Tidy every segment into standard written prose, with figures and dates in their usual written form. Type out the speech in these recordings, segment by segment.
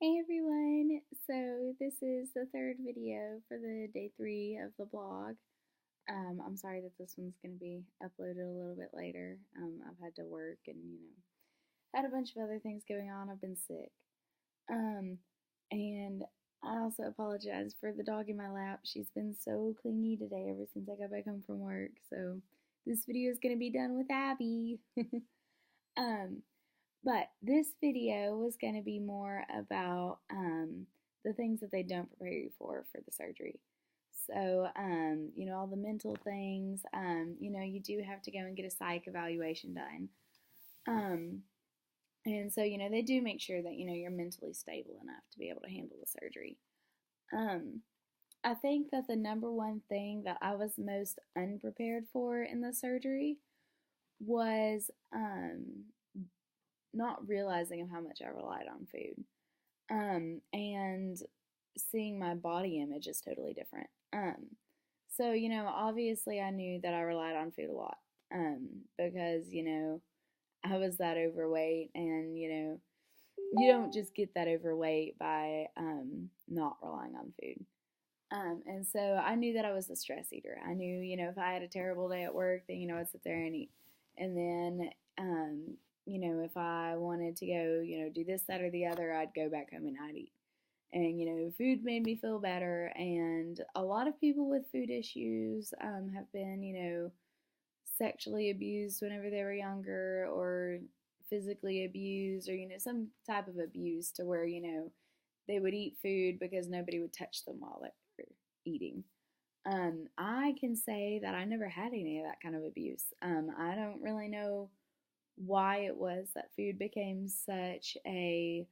Hey everyone! So this is the third video for the day 3 of the blog. I'm sorry that this one's going to be uploaded a little bit later. I've had to work and had a bunch of other things going on. I've been sick. Um, and I also apologize for the dog in my lap. She's been so clingy today ever since I got back home from work. So this video is going to be done with Abby. um, but this video was going to be more about the things that they don't prepare you for the surgery. So, all the mental things, you do have to go and get a psych evaluation done. Um, and so, they do make sure that, you're mentally stable enough to be able to handle the surgery. Um, I think that the number one thing that I was most unprepared for in the surgery was not realizing of how much I relied on food. And seeing my body image is totally different. So, obviously I knew that I relied on food a lot. Because, I was that overweight and, you don't just get that overweight by not relying on food. And so I knew that I was a stress eater. I knew, if I had a terrible day at work, then, I'd sit there and eat. And then, if I wanted to go, do this, that, or the other, I'd go back home and I'd eat. And, food made me feel better. And a lot of people with food issues have been, sexually abused whenever they were younger or physically abused or, some type of abuse to where, they would eat food because nobody would touch them while they were eating. I can say that I never had any of that kind of abuse. I don't really know why it was that food became such a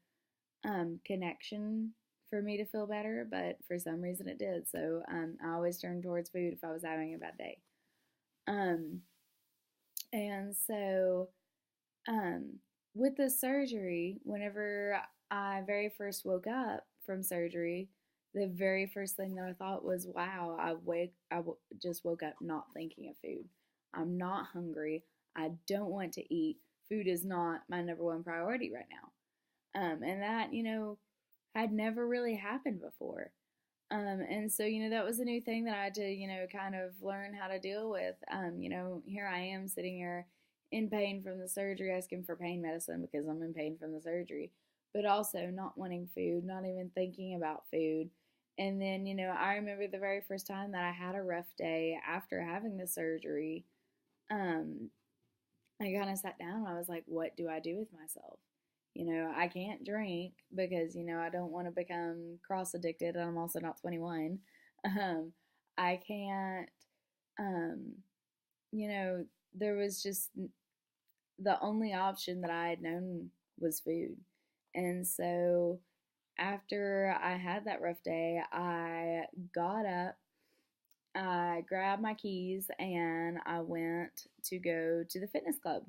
connection for me to feel better, but for some reason it did. So I always turned towards food if I was having a bad day. And so with the surgery, whenever I very first woke up from surgery, the very first thing that I thought was, wow, just woke up not thinking of food. I'm not hungry. I don't want to eat. Food is not my number one priority right now. And that, had never really happened before. And so, that was a new thing that I had to, kind of learn how to deal with. Here I am sitting here in pain from the surgery, asking for pain medicine because I'm in pain from the surgery, but also not wanting food, not even thinking about food. And then, I remember the very first time that I had a rough day after having the surgery, I kind of sat down and I was like, what do I do with myself? I can't drink because, I don't want to become cross addicted. I'm also not 21. I can't, um, there was just the only option that I had known was food. And so after I had that rough day, I got up, I grabbed my keys, and I went to go to the fitness club.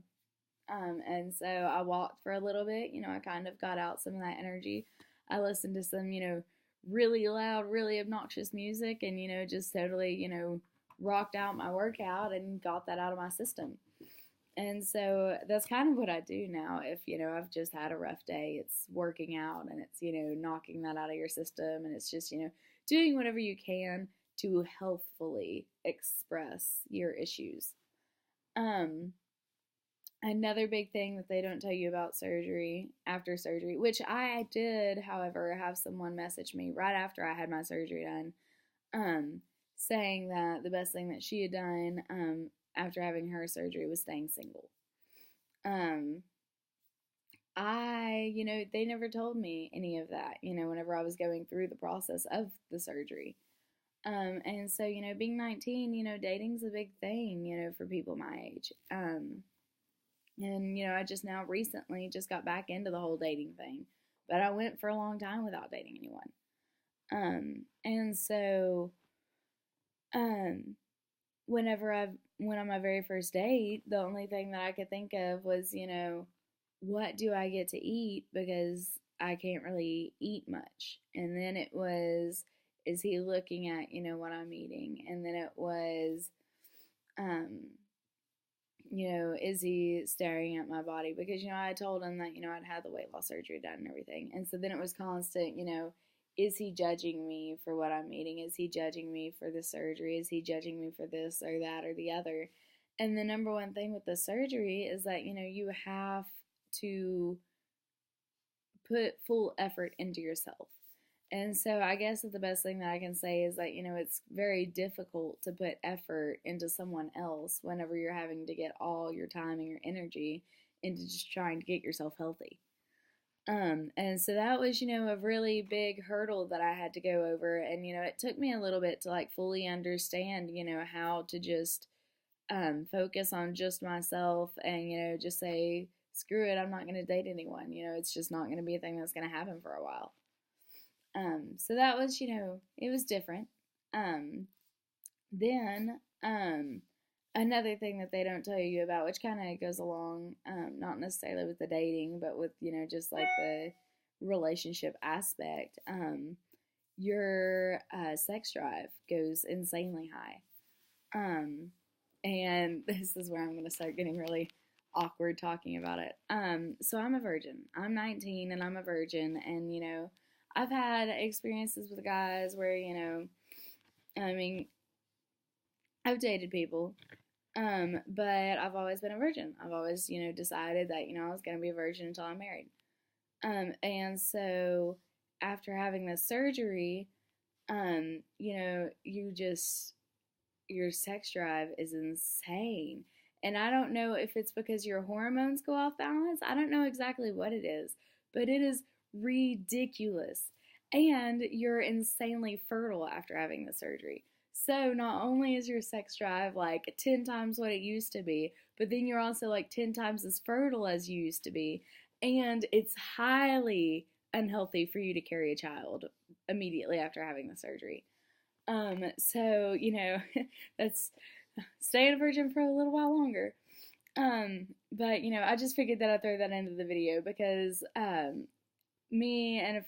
And so I walked for a little bit, I kind of got out some of that energy. I listened to some, really loud, really obnoxious music and, just totally, rocked out my workout and got that out of my system. And so that's kind of what I do now. If, I've just had a rough day, it's working out and it's, knocking that out of your system. And it's just, doing whatever you can to healthfully express your issues. Another big thing that they don't tell you about surgery, after surgery, which I did, however, have someone message me right after I had my surgery done, saying that the best thing that she had done after having her surgery was staying single. They never told me any of that, whenever I was going through the process of the surgery. And so, being 19, dating's a big thing, for people my age. And, I just now recently just got back into the whole dating thing. But I went for a long time without dating anyone. And so, whenever I went on my very first date, the only thing that I could think of was, what do I get to eat? Because I can't really eat much. And then it was, is he looking at, what I'm eating? And then it was, is he staring at my body? Because, I told him that, I'd had the weight loss surgery done and everything. And so then it was constant, is he judging me for what I'm eating? Is he judging me for the surgery? Is he judging me for this or that or the other? And the number one thing with the surgery is that, you have to put full effort into yourself. And so I guess that the best thing that I can say is that, it's very difficult to put effort into someone else whenever you're having to get all your time and your energy into just trying to get yourself healthy. And so that was, a really big hurdle that I had to go over. And, it took me a little bit to like fully understand, how to just focus on just myself and, just say, screw it, I'm not going to date anyone. It's just not going to be a thing that's going to happen for a while. So that was, it was different. Then, another thing that they don't tell you about, which kind of goes along, not necessarily with the dating, but with, just like the relationship aspect, your sex drive goes insanely high. And this is where I'm going to start getting really awkward talking about it. So I'm a virgin. I'm 19 and I'm a virgin, and, I've had experiences with guys where, I mean, I've dated people, but I've always been a virgin. I've always, decided that, I was going to be a virgin until I'm married. And so after having this surgery, your sex drive is insane. And I don't know if it's because your hormones go off balance. I don't know exactly what it is, but it is ridiculous. And you're insanely fertile after having the surgery. So not only is your sex drive like 10 times what it used to be, but then you're also like 10 times as fertile as you used to be. And it's highly unhealthy for you to carry a child immediately after having the surgery. So, that's staying a virgin for a little while longer. But, I just figured that I'd throw that into the video because, me and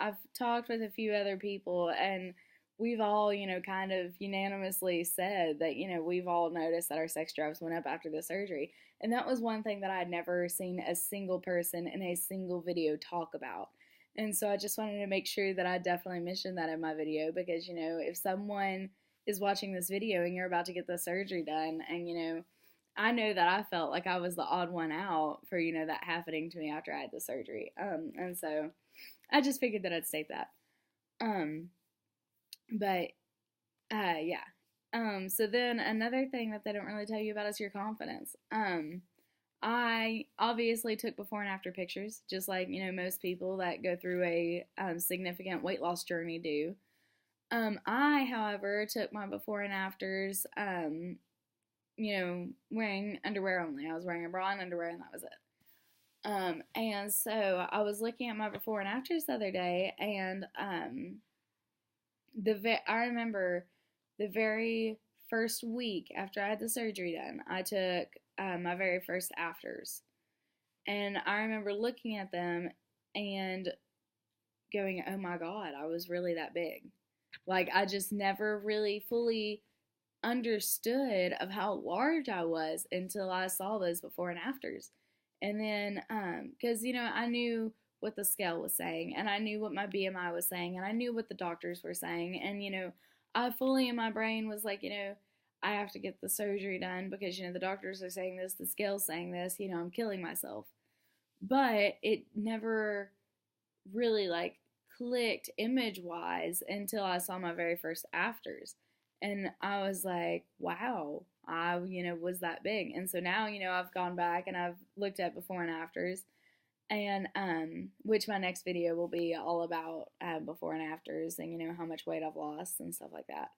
I've talked with a few other people, and we've all, kind of unanimously said that, we've all noticed that our sex drives went up after the surgery. And that was one thing that I had never seen a single person in a single video talk about. And so I just wanted to make sure that I definitely mentioned that in my video because, if someone is watching this video and you're about to get the surgery done and, I know that I felt like I was the odd one out for, that happening to me after I had the surgery. And so I just figured that I'd state that. But yeah. So then another thing that they don't really tell you about is your confidence. I obviously took before and after pictures, just like, most people that go through a significant weight loss journey do. I, however, took my before and afters, wearing underwear only. I was wearing a bra and underwear, and that was it. And so I was looking at my before and afters the other day, and I remember the very first week after I had the surgery done, I took my very first afters. And I remember looking at them and going, oh my God, I was really that big. Like, I just never really fully understood of how large I was until I saw those before and afters. And then, because, I knew what the scale was saying, and I knew what my BMI was saying, and I knew what the doctors were saying, and, I fully in my brain was like, I have to get the surgery done because, the doctors are saying this, the scale's saying this, I'm killing myself. But it never really, like, clicked image-wise until I saw my very first afters. And I was like, wow, I, was that big. And so now, I've gone back and I've looked at before and afters. And, which my next video will be all about, before and afters and, how much weight I've lost and stuff like that.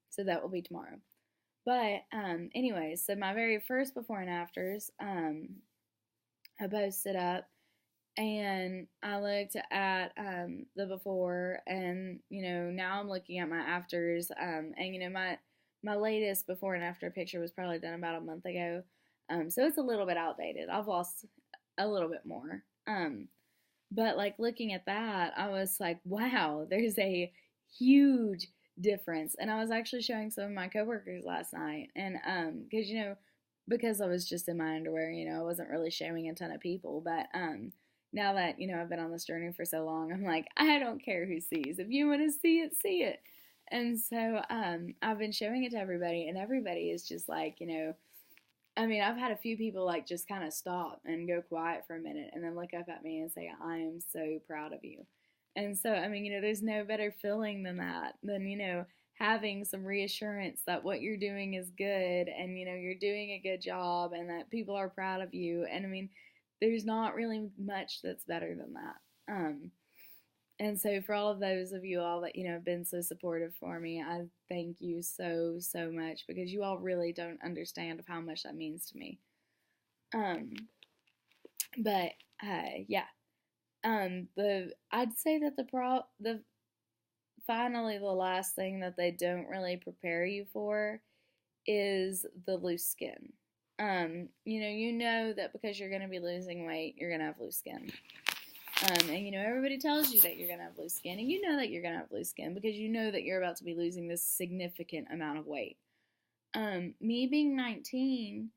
So that will be tomorrow. But, anyways, so my very first before and afters, I posted up and I looked at, the before and, now I'm looking at my afters, and, my latest before and after picture was probably done about a month ago. So it's a little bit outdated. I've lost a little bit more. But like looking at that, I was like, wow, there's a huge difference. And I was actually showing some of my coworkers last night, and because because I was just in my underwear, I wasn't really showing a ton of people, but now that I've been on this journey for so long, I'm like, I don't care who sees. If you want to see it, see it. And so I've been showing it to everybody, and everybody is just like, I mean, I've had a few people like just kind of stop and go quiet for a minute and then look up at me and say, I am so proud of you. And so, I mean, there's no better feeling than that, than, having some reassurance that what you're doing is good, and, you're doing a good job, and that people are proud of you. And I mean, there's not really much that's better than that. And so for all of those of you all that, have been so supportive for me, I thank you so, so much, because you all really don't understand of how much that means to me. But yeah. I'd say that finally the last thing that they don't really prepare you for is the loose skin. You know that because you're going to be losing weight, you're going to have loose skin. And everybody tells you that you're going to have loose skin, and you know that you're going to have loose skin because you know that you're about to be losing this significant amount of weight. Me being 19,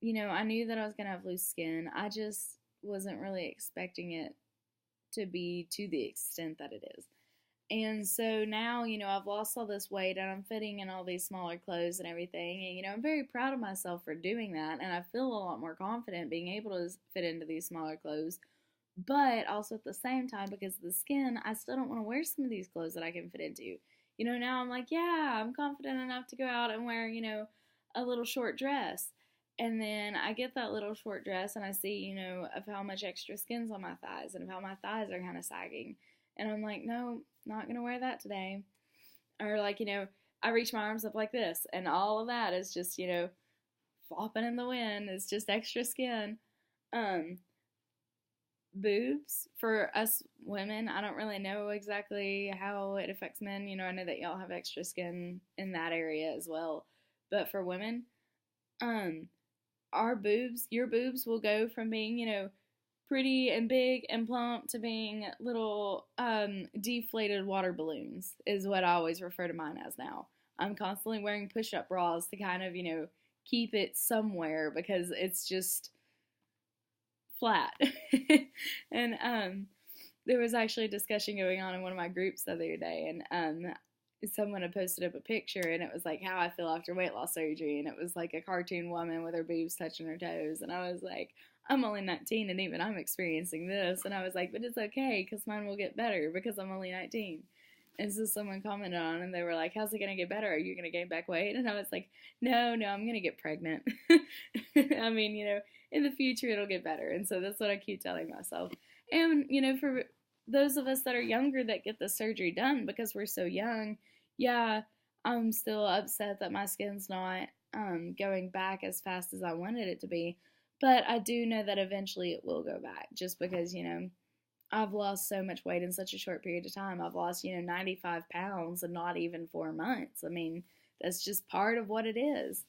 I knew that I was going to have loose skin. I just wasn't really expecting it to be to the extent that it is. And so now, I've lost all this weight, and I'm fitting in all these smaller clothes and everything. And, I'm very proud of myself for doing that. And I feel a lot more confident being able to fit into these smaller clothes. But also at the same time, because of the skin, I still don't want to wear some of these clothes that I can fit into. Now I'm like, yeah, I'm confident enough to go out and wear, a little short dress. And then I get that little short dress and I see, of how much extra skin's on my thighs and of how my thighs are kind of sagging. And I'm like, no, not going to wear that today. Or like, I reach my arms up like this, and all of that is just, flopping in the wind. It's just extra skin. Boobs for us women, I don't really know exactly how it affects men. I know that y'all have extra skin in that area as well. But for women, your boobs will go from being, pretty and big and plump to being little deflated water balloons is what I always refer to mine as now. I'm constantly wearing push-up bras to kind of, keep it somewhere because it's just flat. And there was actually a discussion going on in one of my groups the other day, and someone had posted up a picture, and it was like how I feel after weight loss surgery, and it was like a cartoon woman with her boobs touching her toes, and I was like, I'm only 19 and even I'm experiencing this, and I was like, but it's okay because mine will get better because I'm only 19. And so someone commented on it, and they were like, how's it going to get better? Are you going to gain back weight? And I was like, no, I'm going to get pregnant. I mean, in the future it'll get better. And so that's what I keep telling myself. And, for those of us that are younger that get the surgery done because we're so young, yeah, I'm still upset that my skin's not going back as fast as I wanted it to be. But I do know that eventually it will go back just because, I've lost so much weight in such a short period of time. I've lost, 95 pounds in not even 4 months. I mean, that's just part of what it is.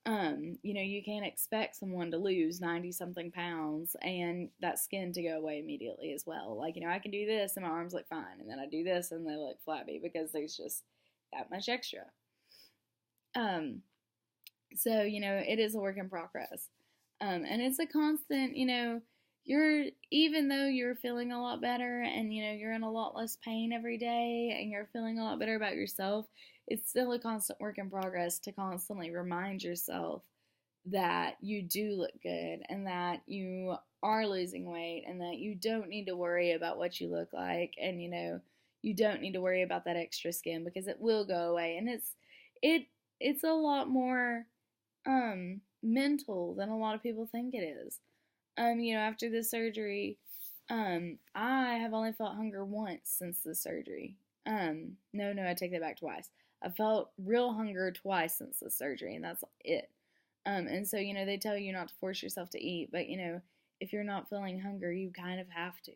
You can't expect someone to lose 90 something pounds and that skin to go away immediately as well. Like, I can do this and my arms look fine, and then I do this and they look flabby because there's just that much extra. So, it is a work in progress. And it's a constant, even though you're feeling a lot better and, you're in a lot less pain every day and you're feeling a lot better about yourself, it's still a constant work in progress to constantly remind yourself that you do look good and that you are losing weight and that you don't need to worry about what you look like, and, you don't need to worry about that extra skin because it will go away. And it's a lot more mental than a lot of people think it is. After the surgery, I have only felt hunger once since the surgery. No, I take that back twice. I felt real hunger twice since the surgery, and that's it. And so, they tell you not to force yourself to eat, but, if you're not feeling hunger, you kind of have to.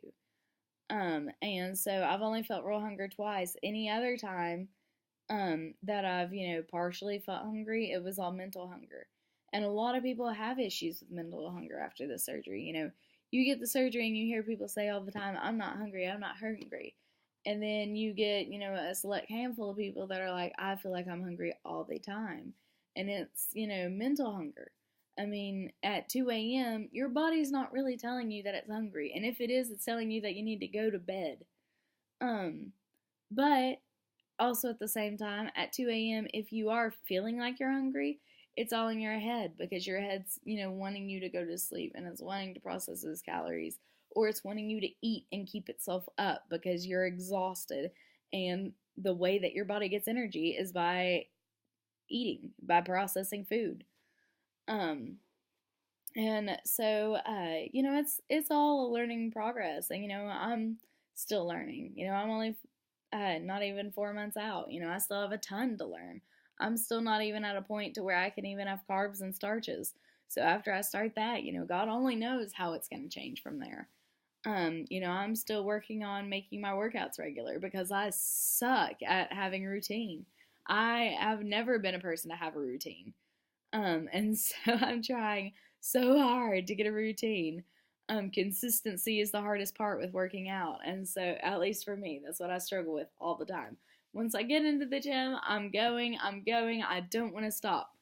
And so I've only felt real hunger twice. Any other time, that I've, partially felt hungry, it was all mental hunger. And a lot of people have issues with mental hunger after the surgery. You get the surgery and you hear people say all the time, I'm not hungry, I'm not hungry. And then you get, a select handful of people that are like, I feel like I'm hungry all the time. And it's, mental hunger. I mean, at 2 a.m., your body's not really telling you that it's hungry. And if it is, it's telling you that you need to go to bed. Um, but also at the same time, at 2 a.m., if you are feeling like you're hungry, it's all in your head because your head's, wanting you to go to sleep and it's wanting to process those calories, or it's wanting you to eat and keep itself up because you're exhausted. And the way that your body gets energy is by eating, by processing food. Um, and so, it's all a learning progress. And, I'm still learning. I'm only not even 4 months out. I still have a ton to learn. I'm still not even at a point to where I can even have carbs and starches. So after I start that, God only knows how it's going to change from there. I'm still working on making my workouts regular because I suck at having routine. I have never been a person to have a routine. And so I'm trying so hard to get a routine. Consistency is the hardest part with working out. And so, at least for me, that's what I struggle with all the time. Once I get into the gym, I'm going. I don't want to stop.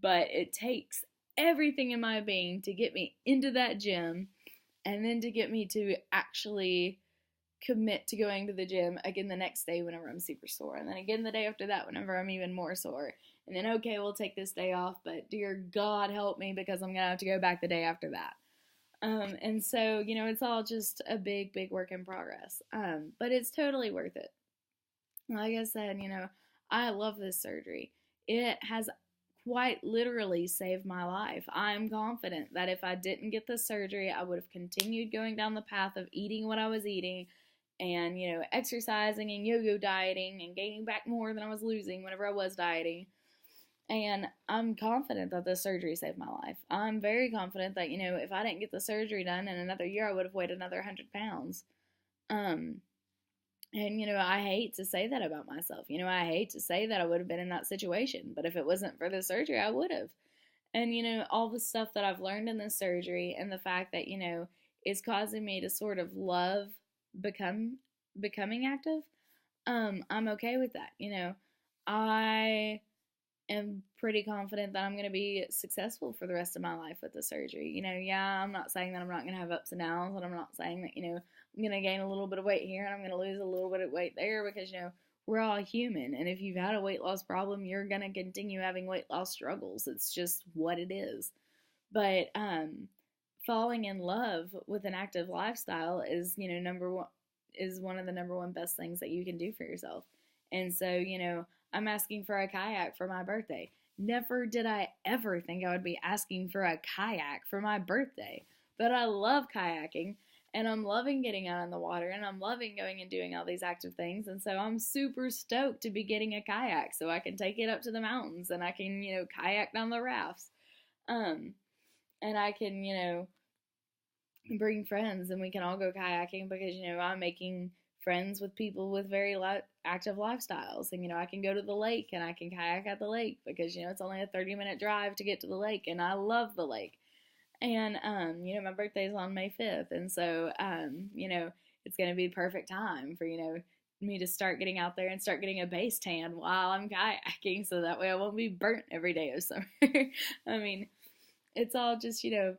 But it takes everything in my being to get me into that gym and then to get me to actually commit to going to the gym again the next day whenever I'm super sore, and then again the day after that whenever I'm even more sore, and then okay, we'll take this day off, but dear God help me because I'm gonna have to go back the day after that. And so it's all just a big work in progress, but it's totally worth it. Like I said, I love this surgery. It has quite literally saved my life. I'm confident that if I didn't get the surgery, I would have continued going down the path of eating what I was eating and, exercising and yo-yo dieting and gaining back more than I was losing whenever I was dieting. And I'm confident that the surgery saved my life. I'm very confident that, if I didn't get the surgery done in another year, I would have weighed another 100 pounds. And, I hate to say that about myself. I hate to say that I would have been in that situation. But if it wasn't for the surgery, I would have. And, all the stuff that I've learned in this surgery and the fact that, it's causing me to sort of love becoming active, I'm okay with that. I am pretty confident that I'm going to be successful for the rest of my life with the surgery. Yeah, I'm not saying that I'm not going to have ups and downs, and I'm not saying that, I'm going to gain a little bit of weight here and I'm going to lose a little bit of weight there because, we're all human. And if you've had a weight loss problem, you're going to continue having weight loss struggles. It's just what it is. But, falling in love with an active lifestyle is, one of the number one best things that you can do for yourself. And so, I'm asking for a kayak for my birthday. Never did I ever think I would be asking for a kayak for my birthday. But I love kayaking, and I'm loving getting out in the water, and I'm loving going and doing all these active things. And so I'm super stoked to be getting a kayak so I can take it up to the mountains and I can, kayak down the rafts. And I can, bring friends and we can all go kayaking because, I'm making friends with people with very active lifestyles. And, I can go to the lake and I can kayak at the lake because, it's only a 30-minute drive to get to the lake, and I love the lake. And, my birthday is on May 5th. And so, it's going to be the perfect time for, me to start getting out there and start getting a base tan while I'm kayaking so that way I won't be burnt every day of summer. I mean, it's all just, a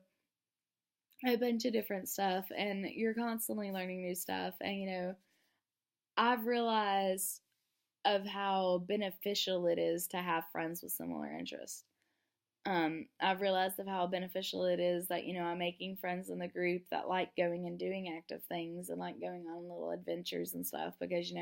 bunch of different stuff, and you're constantly learning new stuff. And, I've realized of how beneficial it is to have friends with similar interests. I've realized of how beneficial it is that, I'm making friends in the group that like going and doing active things and like going on little adventures and stuff because,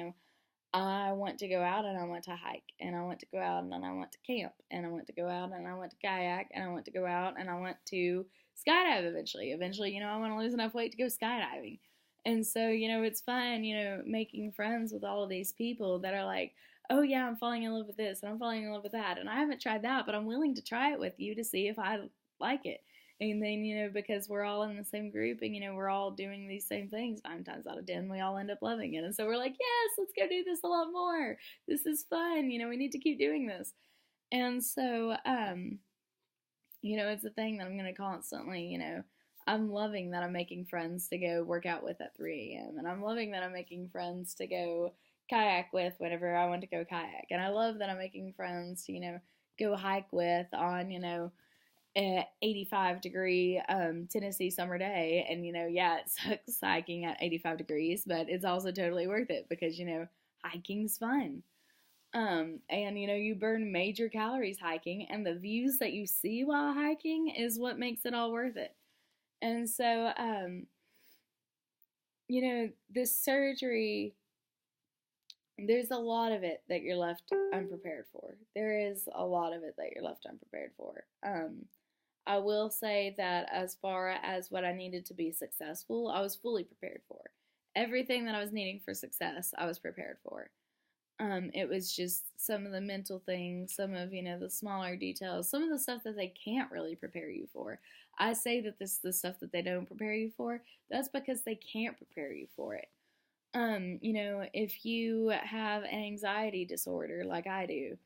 I want to go out and I want to hike and I want to go out and I want to camp and I want to go out and I want to kayak and I want to go out and I want to skydive eventually. Eventually, I want to lose enough weight to go skydiving. And so, it's fun, making friends with all of these people that are like, oh yeah, I'm falling in love with this and I'm falling in love with that. And I haven't tried that, but I'm willing to try it with you to see if I like it. And then, because we're all in the same group and, we're all doing these same things 9 times out of 10, we all end up loving it. And so we're like, yes, let's go do this a lot more. This is fun. We need to keep doing this. And so, it's a thing that I'm going to constantly, I'm loving that I'm making friends to go work out with at 3 a.m. And I'm loving that I'm making friends to go kayak with whenever I want to go kayak. And I love that I'm making friends to, go hike with on, 85-degree Tennessee summer day. And, yeah, it sucks hiking at 85 degrees, but it's also totally worth it because, hiking's fun. And you burn major calories hiking, and the views that you see while hiking is what makes it all worth it. And so, this surgery, there's a lot of it that you're left unprepared for. There is a lot of it that you're left unprepared for. I will say that as far as what I needed to be successful, I was fully prepared for. Everything that I was needing for success, I was prepared for. It was just some of the mental things, some of, the smaller details, some of the stuff that they can't really prepare you for. I say that this is the stuff that they don't prepare you for. That's because they can't prepare you for it. If you have an anxiety disorder like I do,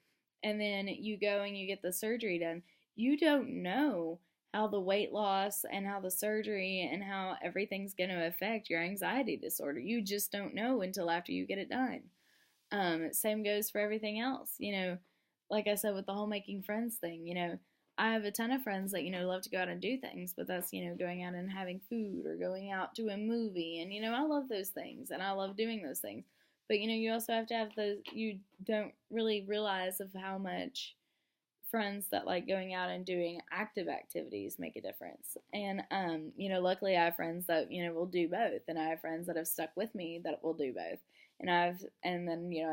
and then you go and you get the surgery done, you don't know how the weight loss and how the surgery and how everything's going to affect your anxiety disorder. You just don't know until after you get it done. Same goes for everything else. Like I said with the whole making friends thing, I have a ton of friends that, love to go out and do things, but that's, going out and having food or going out to a movie. And, I love those things and I love doing those things. But, you also have to have those, you don't really realize of how much friends that like going out and doing active activities make a difference. And, luckily I have friends that, will do both. And I have friends that have stuck with me that will do both. And then,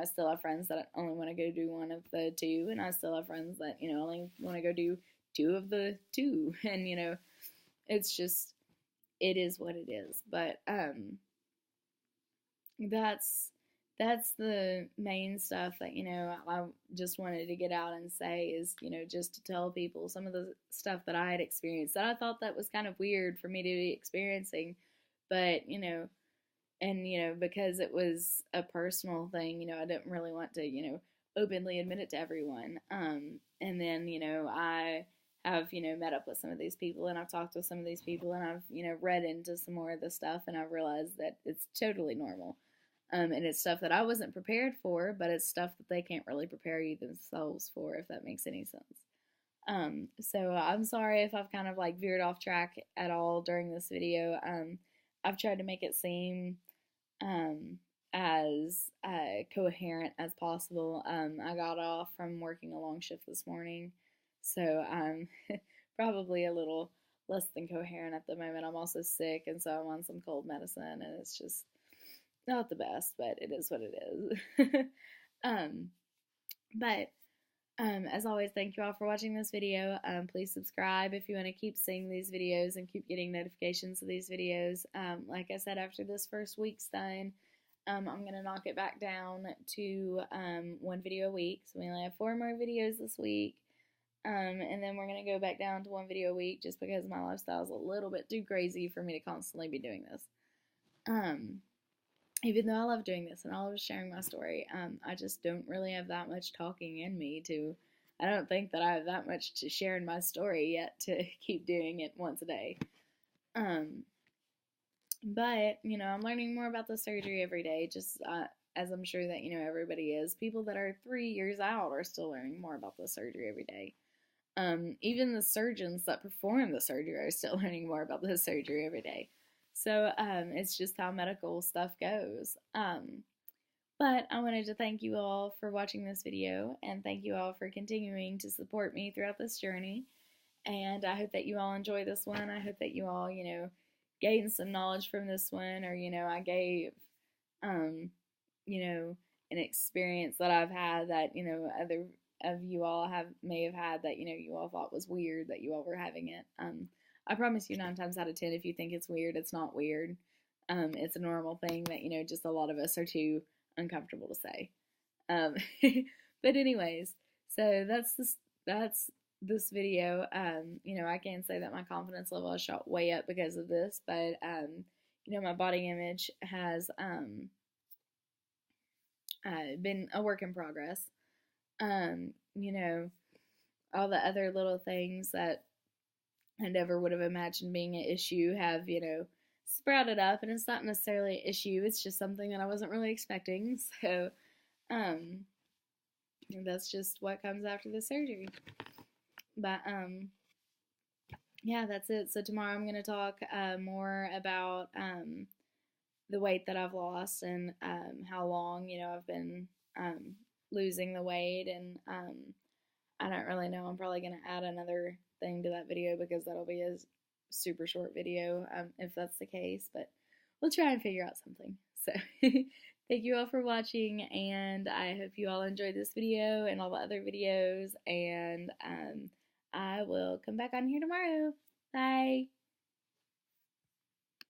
I still have friends that only want to go do one of the two. And I still have friends that, only want to go do two of the two. And, it's just, it is what it is. But, that's the main stuff that, I just wanted to get out and say is, just to tell people some of the stuff that I had experienced that I thought that was kind of weird for me to be experiencing. But, and, because it was a personal thing, I didn't really want to, openly admit it to everyone. And then, I have, met up with some of these people and I've talked with some of these people and I've, read into some more of the stuff and I've realized that it's totally normal. And it's stuff that I wasn't prepared for, but it's stuff that they can't really prepare you themselves for, if that makes any sense. So I'm sorry if I've kind of like veered off track at all during this video. I've tried to make it seem as coherent as possible. I got off from working a long shift this morning, so I'm probably a little less than coherent at the moment. I'm also sick, and so I'm on some cold medicine, and it's just not the best, but it is what it is. But as always, thank you all for watching this video. Please subscribe if you want to keep seeing these videos and keep getting notifications of these videos. Like I said, after this first week's done, I'm going to knock it back down to 1 video a week. So we only have 4 more videos this week. And then we're going to go back down to 1 video a week just because my lifestyle is a little bit too crazy for me to constantly be doing this. Even though I love doing this and I love sharing my story, I just don't really have that much talking in me to, I don't think that I have that much to share in my story yet to keep doing it once a day. But, I'm learning more about the surgery every day, just as I'm sure that, everybody is. People that are 3 years out are still learning more about the surgery every day. Even the surgeons that perform the surgery are still learning more about the surgery every day. So it's just how medical stuff goes. But I wanted to thank you all for watching this video and thank you all for continuing to support me throughout this journey. And I hope that you all enjoy this one. I hope that you all, gain some knowledge from this one, or, I gave, an experience that I've had that, other of you all may have had that, you all thought was weird that you all were having it. I promise you 9 times out of 10, if you think it's weird, it's not weird. It's a normal thing that, just a lot of us are too uncomfortable to say. But anyways, so that's this video. I can say that my confidence level has shot way up because of this, but, my body image has been a work in progress. All the other little things that I never would have imagined being an issue have, sprouted up, and it's not necessarily an issue, it's just something that I wasn't really expecting. So, um, that's just what comes after the surgery. But, yeah, that's it. So tomorrow I'm going to talk more about the weight that I've lost and how long, I've been losing the weight. And I don't really know. I'm probably going to add another thing to that video because that'll be a super short video if that's the case. But we'll try and figure out something. So thank you all for watching, and I hope you all enjoyed this video and all the other videos. And I will come back on here tomorrow. Bye.